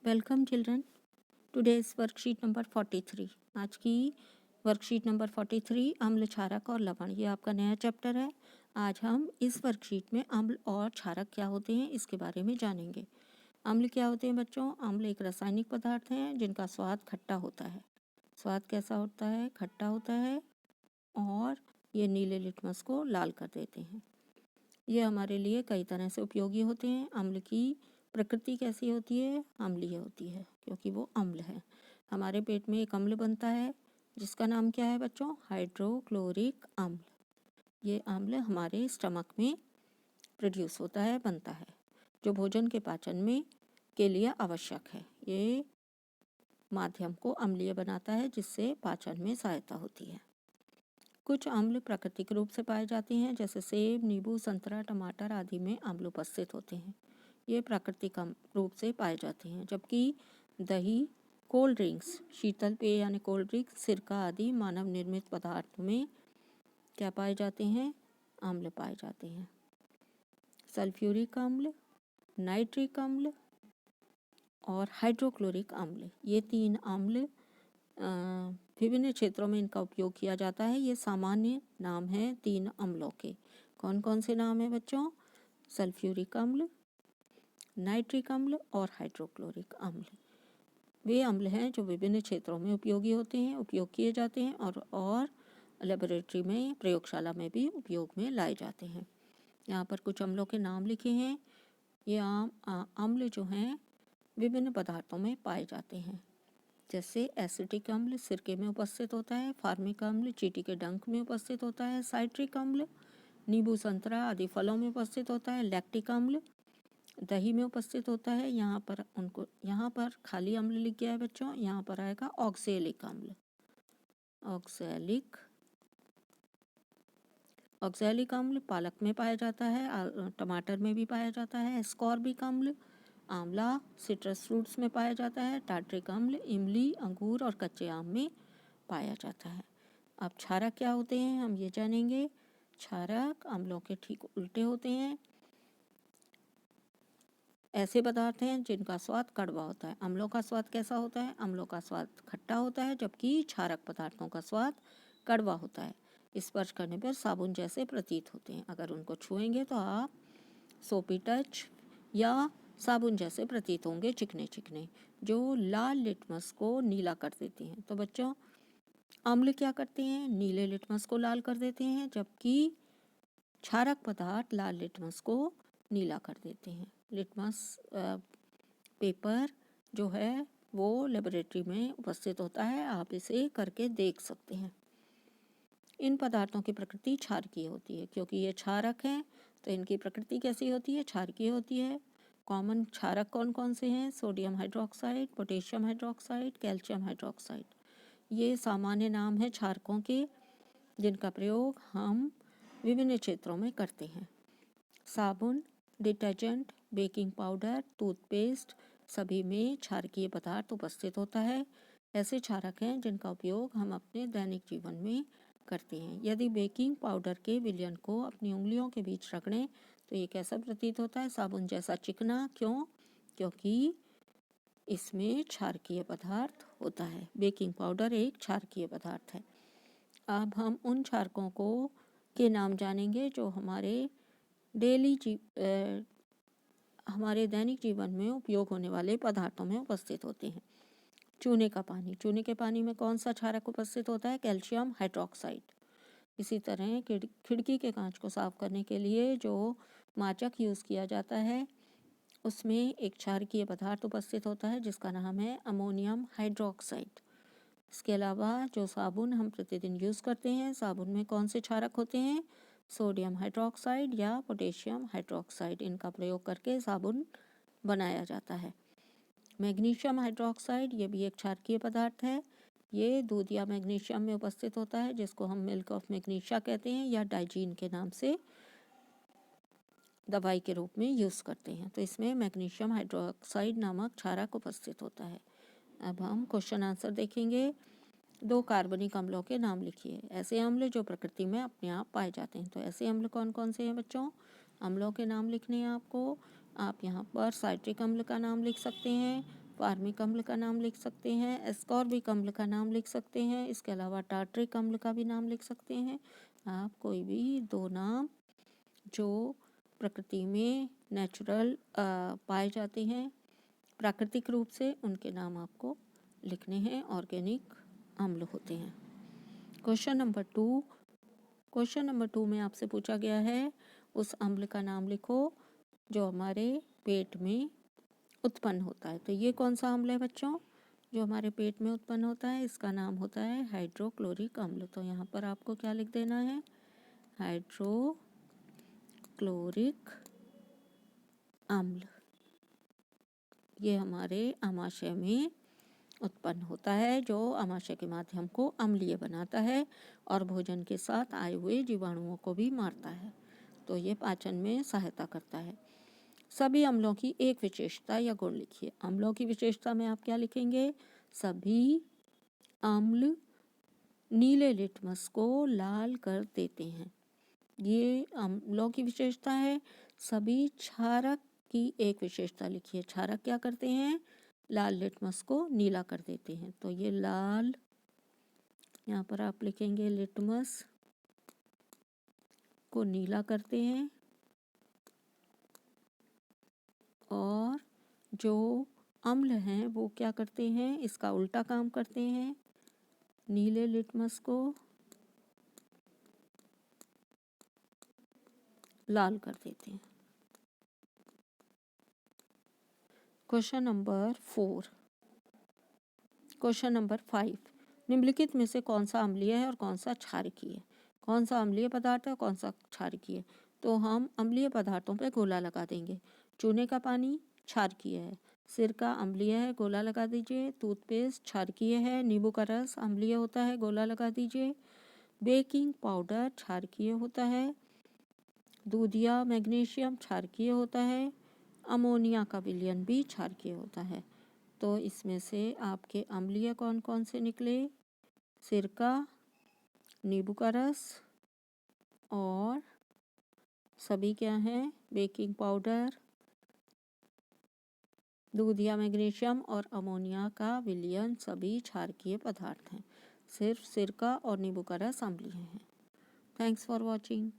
Welcome children, today's worksheet number 43। आज की worksheet number 43 अम्ल, क्षारक और लवण, ये आपका नया चैप्टर है। आज हम इस वर्कशीट में अम्ल और क्षारक क्या होते हैं इसके बारे में जानेंगे। अम्ल क्या होते हैं बच्चों? अम्ल एक रासायनिक पदार्थ हैं जिनका स्वाद खट्टा होता है। स्वाद कैसा होता है? खट्टा होता है और ये नीले लिटमस को लाल कर देते हैं। ये हमारे लिए कई तरह से उपयोगी होते हैं। अम्ल की प्रकृति कैसी होती है? अम्लीय होती है क्योंकि वो अम्ल है। हमारे पेट में एक अम्ल बनता है जिसका नाम क्या है बच्चों? हाइड्रोक्लोरिक अम्ल। ये अम्ल हमारे स्टमक में प्रोड्यूस होता है, बनता है, जो भोजन के पाचन में के लिए आवश्यक है। ये माध्यम को अम्लीय बनाता है जिससे पाचन में सहायता होती है। कुछ अम्ल प्राकृतिक रूप से पाए जाते हैं, जैसे सेब, नींबू, संतरा, टमाटर आदि में अम्ल उपस्थित होते हैं। ये प्राकृतिक रूप से पाए जाते हैं, जबकि दही, कोल्ड ड्रिंक्स, शीतल पेय यानी कोल्ड ड्रिंक्स, सिरका आदि मानव निर्मित पदार्थों में क्या पाए जाते हैं? अम्ल पाए जाते हैं। सल्फ्यूरिक अम्ल, नाइट्रिक अम्ल और हाइड्रोक्लोरिक अम्ल, ये तीन अम्ल विभिन्न क्षेत्रों में इनका उपयोग किया जाता है। ये सामान्य नाम है तीन अम्लों के। कौन कौन से नाम है बच्चों? सल्फ्यूरिक अम्ल, नाइट्रिक अम्ल और हाइड्रोक्लोरिक अम्ल। वे अम्ल हैं जो विभिन्न क्षेत्रों में उपयोगी होते हैं, उपयोग किए जाते हैं और लेबोरेटरी में, प्रयोगशाला में भी उपयोग में लाए जाते हैं। यहाँ पर कुछ अम्लों के नाम लिखे हैं। ये अम्ल जो हैं विभिन्न पदार्थों में पाए जाते हैं, जैसे एसिटिक अम्ल सिरके में उपस्थित होता है, फार्मिक अम्ल चींटी के डंक में उपस्थित होता है, साइट्रिक अम्ल नींबू, संतरा आदि फलों में उपस्थित होता है, लैक्टिक अम्ल दही में उपस्थित होता है। यहाँ पर खाली अम्ल लिख गया है बच्चों, यहाँ पर आएगा ऑक्सैलिक अम्ल। ऑक्सैलिक अम्ल पालक में पाया जाता है, टमाटर में भी पाया जाता है। एस्कॉर्बिक अम्ल आंवला, सिट्रस फ्रूट्स में पाया जाता है। टार्ट्रिक अम्ल इमली, अंगूर और कच्चे आम में पाया जाता है। अब क्षारक क्या होते हैं हम ये जानेंगे। क्षारक अम्लों के ठीक उल्टे होते हैं। ऐसे पदार्थ हैं जिनका स्वाद कड़वा होता है। अम्लों का स्वाद कैसा होता है? अम्लों का स्वाद खट्टा होता है, जबकि क्षारक पदार्थों का स्वाद कड़वा होता है। स्पर्श करने पर साबुन जैसे प्रतीत होते हैं। अगर उनको छुएंगे तो आप सोपी टच या साबुन जैसे प्रतीत होंगे, चिकने चिकने, जो लाल लिटमस को नीला कर देते हैं। तो बच्चों, अम्ल क्या करते हैं? नीले लिटमस को लाल कर देते हैं, जबकि क्षारक पदार्थ लाल लिटमस को नीला कर देते हैं। लिटमस पेपर जो है वो लेबोरेटरी में उपस्थित होता है, आप इसे करके देख सकते हैं। इन पदार्थों की प्रकृति क्षारकीय होती है। क्योंकि ये क्षारक हैं तो इनकी प्रकृति कैसी होती है? क्षारकीय होती है। कॉमन क्षारक कौन कौन से हैं? Sodium hydroxide, potassium hydroxide, calcium hydroxide. ये सामान्य नाम है क्षारकों के, जिनका प्रयोग हम विभिन्न क्षेत्रों में करते हैं। साबुन, डिटर्जेंट, बेकिंग पाउडर, टूथपेस्ट सभी में क्षारकीय पदार्थ उपस्थित होता है। ऐसे क्षारक हैं जिनका उपयोग हम अपने दैनिक जीवन में करते हैं। यदि बेकिंग पाउडर के विलयन को अपनी उंगलियों के बीच रगड़ें तो ये कैसा प्रतीत होता है? साबुन जैसा चिकना। क्यों? क्योंकि इसमें क्षारकीय पदार्थ होता है। बेकिंग पाउडर एक क्षारकीय पदार्थ है। अब हम उन क्षारकों के नाम जानेंगे जो हमारे दैनिक जीवन में उपयोग होने वाले पदार्थों में उपस्थित होते हैं। चूने का पानी। चूने के पानी में कौन सा क्षारक उपस्थित होता है? Calcium hydroxide. इसी तरह खिड़की के कांच को साफ करने के लिए जो माचक यूज़ किया जाता है उसमें एक क्षारकीय पदार्थ उपस्थित होता है जिसका नाम है अमोनियम हाइड्रोक्साइड। इसके अलावा जो साबुन हम प्रतिदिन यूज़ करते हैं, साबुन में कौन से क्षारक होते हैं? सोडियम हाइड्रोक्साइड या पोटेशियम हाइड्रोक्साइड। इनका प्रयोग करके साबुन बनाया जाता है। मैग्नीशियम हाइड्रोक्साइड, ये भी एक क्षारकीय पदार्थ है। ये दूध या मैग्नीशियम में उपस्थित होता है, जिसको हम मिल्क ऑफ मैग्नीशिया कहते हैं या डाइजीन के नाम से दवाई के रूप में यूज़ करते हैं। तो इसमें मैग्नीशियम हाइड्रोक्साइड नामक क्षारक उपस्थित होता है। अब हम क्वेश्चन आंसर देखेंगे। 2 कार्बनिक अम्लों के नाम लिखिए। ऐसे अम्ल जो प्रकृति में अपने आप पाए जाते हैं। तो ऐसे अम्ल कौन कौन से हैं बच्चों? अम्लों के नाम लिखने हैं आपको। आप यहाँ पर साइट्रिक अम्ल का नाम लिख सकते हैं, फार्मिक अम्ल का नाम लिख सकते हैं, एस्कॉर्बिक अम्ल का नाम लिख सकते हैं, इसके अलावा टार्ट्रिक अम्ल का भी नाम लिख सकते हैं। आप कोई भी 2 नाम जो प्रकृति में नेचुरल पाए जाते हैं प्राकृतिक रूप से, उनके नाम आपको लिखने हैं। ऑर्गेनिक अम्ल होते हैं। क्वेश्चन नंबर 2 में आपसे पूछा गया है उस अम्ल का नाम लिखो जो हमारे पेट में उत्पन्न होता है। तो ये कौन सा अम्ल है बच्चों जो हमारे पेट में उत्पन्न होता है? इसका नाम होता है हाइड्रोक्लोरिक अम्ल। तो यहाँ पर आपको क्या लिख देना है? हाइड्रोक्लोरिक अम्ल। ये हमारे आमाशय में उत्पन्न होता है, जो आमाशय के माध्यम को अम्लीय बनाता है और भोजन के साथ आए हुए जीवाणुओं को भी मारता है। तो ये पाचन में सहायता करता है। सभी अम्लों की एक विशेषता या गुण लिखिए। अम्लों की विशेषता में आप क्या लिखेंगे? सभी अम्ल नीले लिटमस को लाल कर देते हैं। ये अम्लों की विशेषता है। सभी क्षारक की एक विशेषता लिखिए। क्षारक क्या करते हैं? लाल लिटमस को नीला कर देते हैं। तो ये लाल, यहाँ पर आप लिखेंगे लिटमस को नीला करते हैं, और जो अम्ल हैं वो क्या करते हैं? इसका उल्टा काम करते हैं, नीले लिटमस को लाल कर देते हैं। क्वेश्चन नंबर 5, निम्नलिखित में से कौन सा अम्लीय है और कौन सा क्षारकीय है? कौन सा अम्लीय पदार्थ है और कौन सा क्षारकीय है? तो हम अम्लीय पदार्थों पे गोला लगा देंगे। चूने का पानी क्षारकीय है, सिरका अम्लीय है, गोला लगा दीजिए। टूथपेस्ट क्षारकीय है, नींबू का रस अम्लीय होता है, गोला लगा दीजिए। बेकिंग पाउडर क्षारकीय होता है, दूध या मैग्नीशियम क्षारकीय होता है, अमोनिया का विलयन भी क्षारकीय होता है। तो इसमें से आपके अम्लीय कौन कौन से निकले? सिरका, नींबू का रस, और सभी क्या हैं? बेकिंग पाउडर, दूध या मैग्नीशियम और अमोनिया का विलयन सभी क्षारकीय पदार्थ हैं। सिर्फ सिरका और नींबू का रस अम्लीय हैं। Thanks for watching.